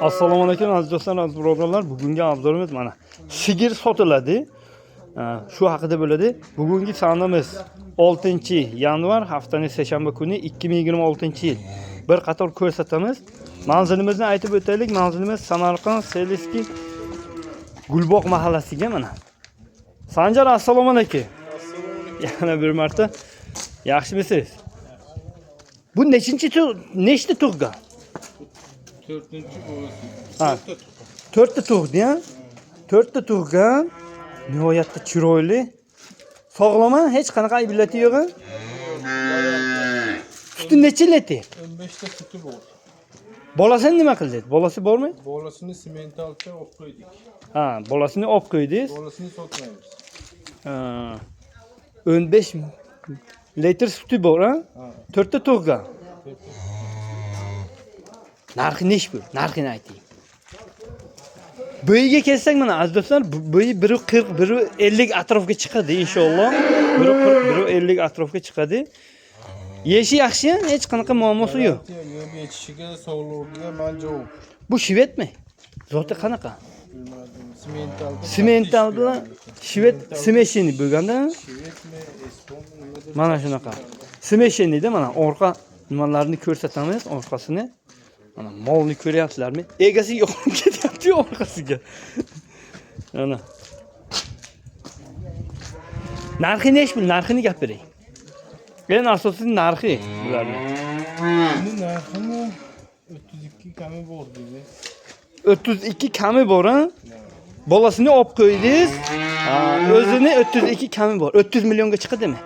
Assalomu alaykum aziz do'stlar, aziz birodarlar. Bugungi obzorimiz mana sigir sotiladi. Shu haqida bo'ladi. Bugungi sanamiz 6-yanvar, haftaning seshanba kuni 2026-yil. Bir qator ko'rsatamiz. Manzilimizni aytib o'taylik. Manzilimiz Samarqand Seliski Gulboq mahallasiga mana. Sanjar, assalomu alaykum. Yana bir marta. Yaxshimisiz? Bu nechta tug'gan? 4ta tug'di, ha? 4ta tug'gan. Nihoyatda chiroyli. Sog'lom-a? Hech qanaqa aybillati yo'q. Suti necha litr? 15 ta suti bor. Bolasini nima qildi? Bolasi bormi? Bolasini sementalcha olib qo'ydik. Ha, bolasini olib qo'ydingiz. Bolasini sotmaymiz. 15 litr suti bor, ha? 4ta tug'gan. Narxi nech bu? Narxini ayting. Bo'yiga kelsak mana aziz do'stlar, bo'yi 140, 150 atrofga chiqadi inshaalloh. 140, 150 atrofga chiqadi. Yeshi yaxshi, hech qanaqa muammosi yo'q. Yeb yechishiga, sog'lig'iga manjov. Bu shvedmi? Zoti qanaqa? Semental. Semental bilan shved smeshini bo'lganda, Shvedmi, estonmi? mana shunaqa. Smeshinida mana orqa nimalarni ko'rsatamiz, orqasini. Mana molni ko'ryapsizlarmi? Egasi yo'qolib ketyapti orqasiga. Mana. Narxi nech bu? Narxini gapiring. Men asosiy narxi bularni. Buni narxini 32 kami bor dedi. 32 kami bor, ha? Bolasini olib qo'ydingiz. O'zini 32 kami bor. 30 millionga chiqadimi?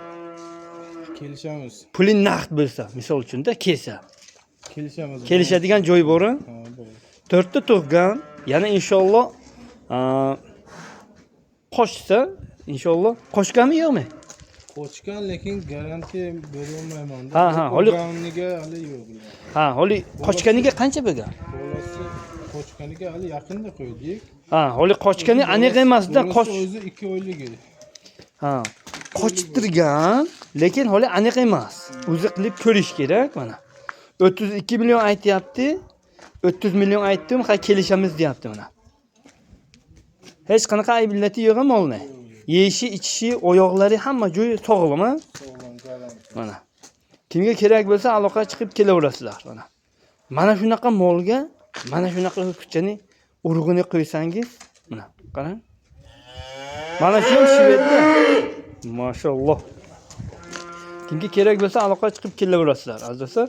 Kelishamiz. Puli naqd bo'lsa, misol uchun-da kelsa. Kelishamiz. Kelishadigan joy bor, ha? Ha, bor. 4ta tug'gan. Yana inshaalloh qo'shsa, inshaalloh qo'shganmi yo'qmi? Qo'chgan, lekin garantiya berolmayman. Ha, holi qo'chganiga hali yo'q. Ha, holi qochganiga qancha bo'lgan? Bolasi qo'chganiga hali yaqinda qo'ydik. Ha, holi qochgani aniq emas-da, O'zi 2 oylik edi. Ha, qochtirgan, lekin holi aniq emas. O'zi qilib ko'rish kerak mana. 32 million aytyapti. 30 million aytdim, ha kelishamiz deyapti mana. Hech qanaqa aybillati yo'q molni. Yeyishi, ichishi, oyoqlari hamma joyi sog'lom, ha? Sog'lom, garantiya. Mana. Kimga kerak bo'lsa aloqa chiqib kelaverasizlar mana. Mana shunaqa molga, mana shunaqa kuchani urug'ini qo'ysangiz, mana qarang. Mana shu ham shvedda. Mashalloh. Kimga kerak bo'lsa aloqa chiqib kelaverasizlar, aziz do'stlar.